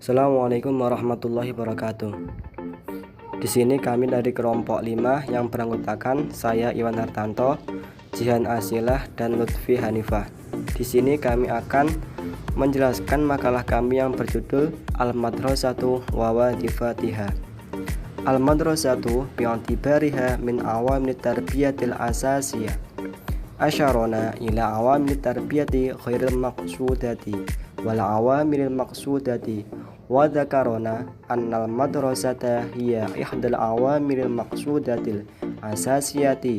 Assalamualaikum warahmatullahi wabarakatuh. Di sini kami dari kelompok 5 yang beranggotakan saya Iwan Hartanto, Jihan Asilah, dan Lutfi Hanifah. Di sini kami akan menjelaskan makalah kami yang berjudul Al-Madrasatu wa Wadifatiha. Al-Madrasatu bi'atibariha min awamil tarbiyatil asasiyah. Asyarona ila awamil tarbiyati khairil maqsudati wal awamil maqsudati wa dzakarona annal madrasata hiya ihdal awamil maqsudatil asasiyati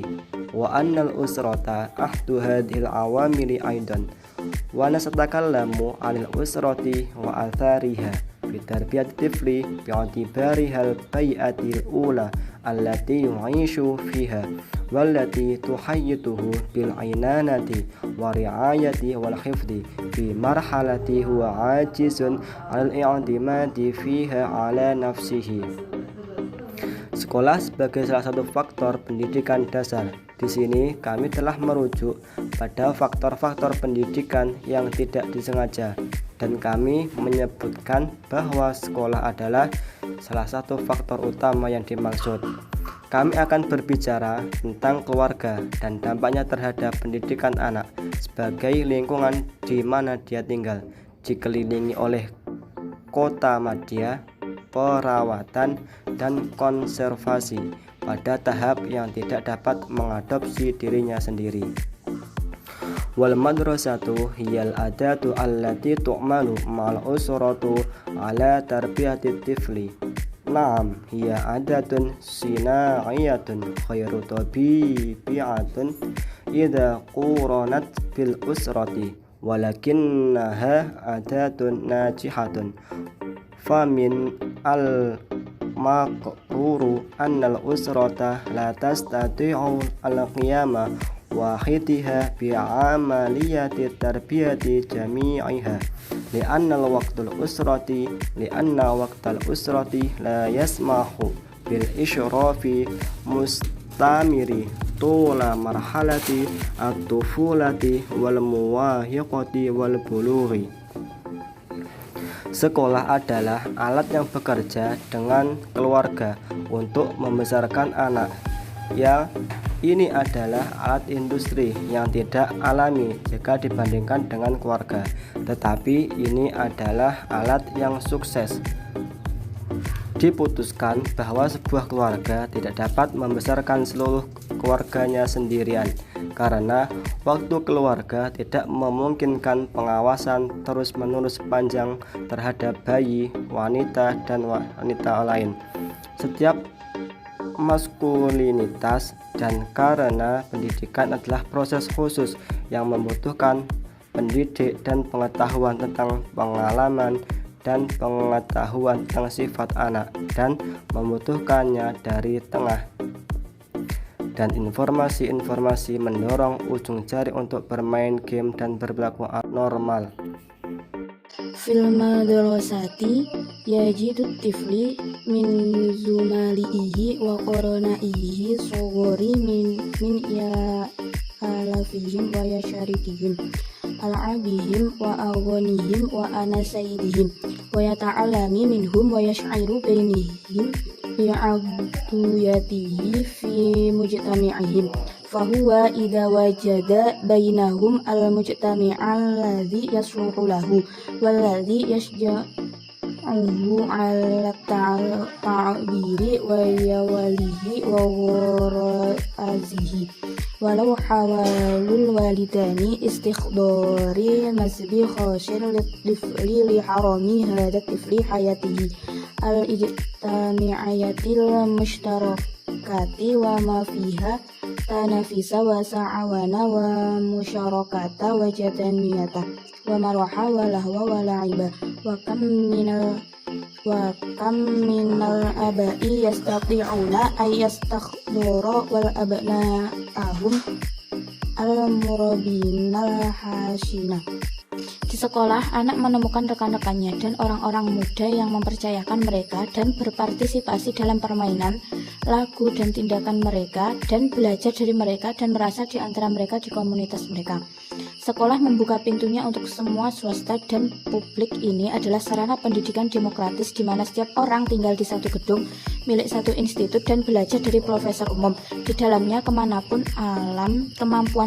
wa annal usrata ahdu hadhil awamili aidan wa nasatakallamu 'anil usrati wa athariha fi tarbiyati tifli bi'atibarihal bai'atil ula allati yu'ishu fiha wallati tuhayyituhu bil ainanati wa riayati wal hifdi fi marhalati huwa ajizun al i'timadi fiha ala nafsihi. Sekolah sebagai salah satu faktor pendidikan dasar. Di sini kami telah merujuk pada faktor-faktor pendidikan yang tidak disengaja, dan kami menyebutkan bahwa sekolah adalah salah satu faktor utama yang dimaksud. Kami akan berbicara tentang keluarga dan dampaknya terhadap pendidikan anak sebagai lingkungan di mana dia tinggal, dikelilingi oleh kota madya, perawatan, dan konservasi pada tahap yang tidak dapat mengadopsi dirinya sendiri. Wal madrasatu hiyal adatu allati tu'malu ma'al usratu ala tarbiyati tifli. Naam, hiya adatun sina'iyatun khairu tabi'atun idza quranat bil usrati walakinnaha adatun najihatun. Famin al maqruru annal usrata la tastati'u al-qiyama wahidiha bi'amaliyati tarbiyati jami'iha li'anna waqtal usrati la yasmahu bil isyrafi mustamiri tula marhalati at-tufulati wal muwahiqati wal bulughi. Sekolah adalah alat yang bekerja dengan keluarga untuk membesarkan anak. Ya, ini adalah alat industri yang tidak alami jika dibandingkan dengan keluarga, tetapi ini adalah alat yang sukses. Diputuskan bahwa sebuah keluarga tidak dapat membesarkan seluruh keluarganya sendirian, karena waktu keluarga tidak memungkinkan pengawasan terus-menerus panjang terhadap bayi, wanita, dan wanita lain. Setiap maskulinitas, dan karena pendidikan adalah proses khusus yang membutuhkan pendidik dan pengetahuan tentang pengalaman dan pengetahuan tentang sifat anak, dan membutuhkannya dari tengah dan informasi-informasi mendorong ujung jari untuk bermain game dan berperilaku abnormal. Fil madrasati yajidu tifli min zumalihi wa qaranaihi suguri min ya alafihim wa yasharitihim al'abihim wa aghanihim wa anasaidihim wa yata'alami minhum wa yash'iru bainihim bi'abduyatihi fi mujtami'ihim fahuwa idza wajada bainahum al-mujtami'a alladhi yasluhu lahu walladhi yashja'uhu 'ala ta'biri wa yawalihi wa ghurazihi walau hawalul walidani istikhdari masbi khashir tifli li harami hadha tifli hayatihi al-ijtami'ayatil mushtarakati wa ma fiha tanafisa wa sa'awana wa musyarakata wa jadaniyata wa maraha wa lahwa wa la'iba wa kam minal abai yastati'una ay yastakhdura wal abna'ahum al-murabinal hashina. sekolah, anak menemukan rekan-rekannya dan orang-orang muda yang mempercayakan mereka dan berpartisipasi dalam permainan, lagu, dan tindakan mereka, dan belajar dari mereka dan merasa di antara mereka di komunitas mereka. Sekolah membuka pintunya untuk semua swasta dan publik. Ini adalah sarana pendidikan demokratis di mana setiap orang tinggal di satu gedung milik satu institut dan belajar dari profesor umum. Di dalamnya kemampuan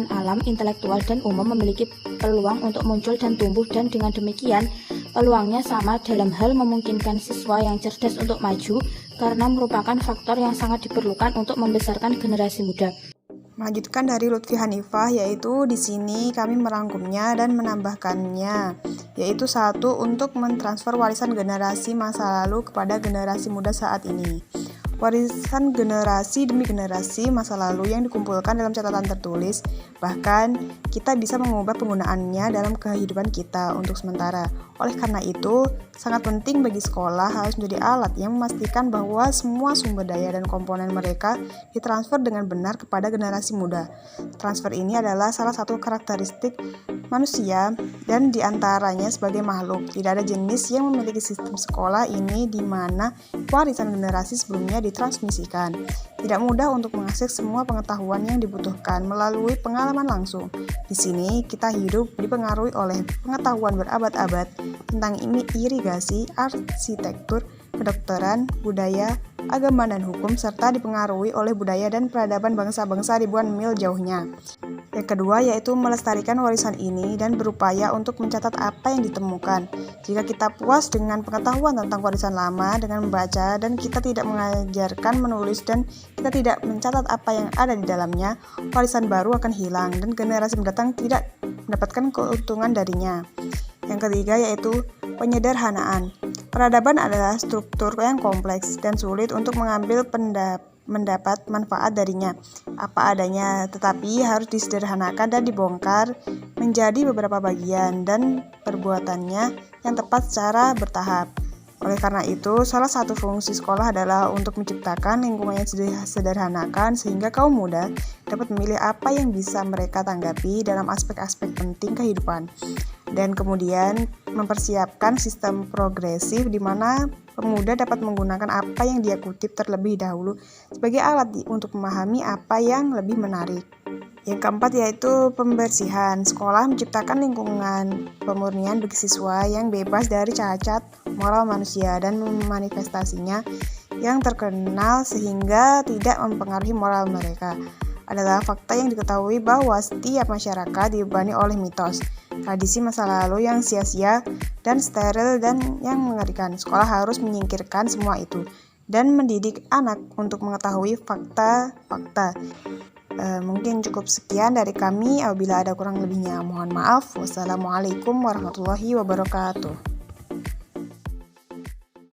alam, intelektual, dan umum memiliki peluang untuk muncul dan tumbuh, dan dengan demikian peluangnya sama dalam hal memungkinkan siswa yang cerdas untuk maju karena merupakan faktor yang sangat diperlukan untuk membesarkan generasi muda. Melanjutkan dari Lutfi Hanifah, yaitu di sini kami merangkumnya dan menambahkannya, yaitu 1. Untuk mentransfer warisan generasi masa lalu kepada generasi muda saat ini. Warisan generasi demi generasi masa lalu yang dikumpulkan dalam catatan tertulis, bahkan kita bisa mengubah penggunaannya dalam kehidupan kita untuk sementara. Oleh karena itu, sangat penting bagi sekolah harus menjadi alat yang memastikan bahwa semua sumber daya dan komponen mereka ditransfer dengan benar kepada generasi muda. Transfer ini adalah salah satu karakteristik manusia dan diantaranya sebagai makhluk. Tidak ada jenis yang memiliki sistem sekolah ini di mana warisan generasi sebelumnya ditransmisikan. Tidak mudah untuk mengakses semua pengetahuan yang dibutuhkan melalui pengalaman langsung. Di sini kita hidup dipengaruhi oleh pengetahuan berabad-abad tentang irigasi, arsitektur, kedokteran, budaya, agama, dan hukum, serta dipengaruhi oleh budaya dan peradaban bangsa-bangsa ribuan mil jauhnya. Yang kedua yaitu melestarikan warisan ini dan berupaya untuk mencatat apa yang ditemukan. Jika kita puas dengan pengetahuan tentang warisan lama dengan membaca dan kita tidak mengajarkan menulis dan kita tidak mencatat apa yang ada di dalamnya, warisan baru akan hilang dan generasi mendatang tidak mendapatkan keuntungan darinya. Yang ketiga yaitu penyederhanaan. Peradaban adalah struktur yang kompleks dan sulit untuk mengambil mendapat manfaat darinya apa adanya, tetapi harus disederhanakan dan dibongkar menjadi beberapa bagian dan perbuatannya yang tepat secara bertahap. Oleh karena itu, salah satu fungsi sekolah adalah untuk menciptakan lingkungan yang sederhanakan sehingga kaum muda dapat memilih apa yang bisa mereka tanggapi dalam aspek-aspek penting kehidupan. Dan kemudian mempersiapkan sistem progresif di mana pemuda dapat menggunakan apa yang dia kutip terlebih dahulu sebagai alat untuk memahami apa yang lebih menarik. Yang keempat yaitu pembersihan. Sekolah menciptakan lingkungan pemurnian bagi siswa yang bebas dari cacat moral manusia dan memanifestasinya yang terkenal sehingga tidak mempengaruhi moral mereka. Adalah fakta yang diketahui bahwa setiap masyarakat dibebani oleh mitos, tradisi masa lalu yang sia-sia dan steril dan yang mengerikan. Sekolah harus menyingkirkan semua itu dan mendidik anak untuk mengetahui fakta-fakta. Mungkin cukup sekian dari kami. Apabila ada kurang lebihnya mohon maaf. Wassalamualaikum warahmatullahi wabarakatuh.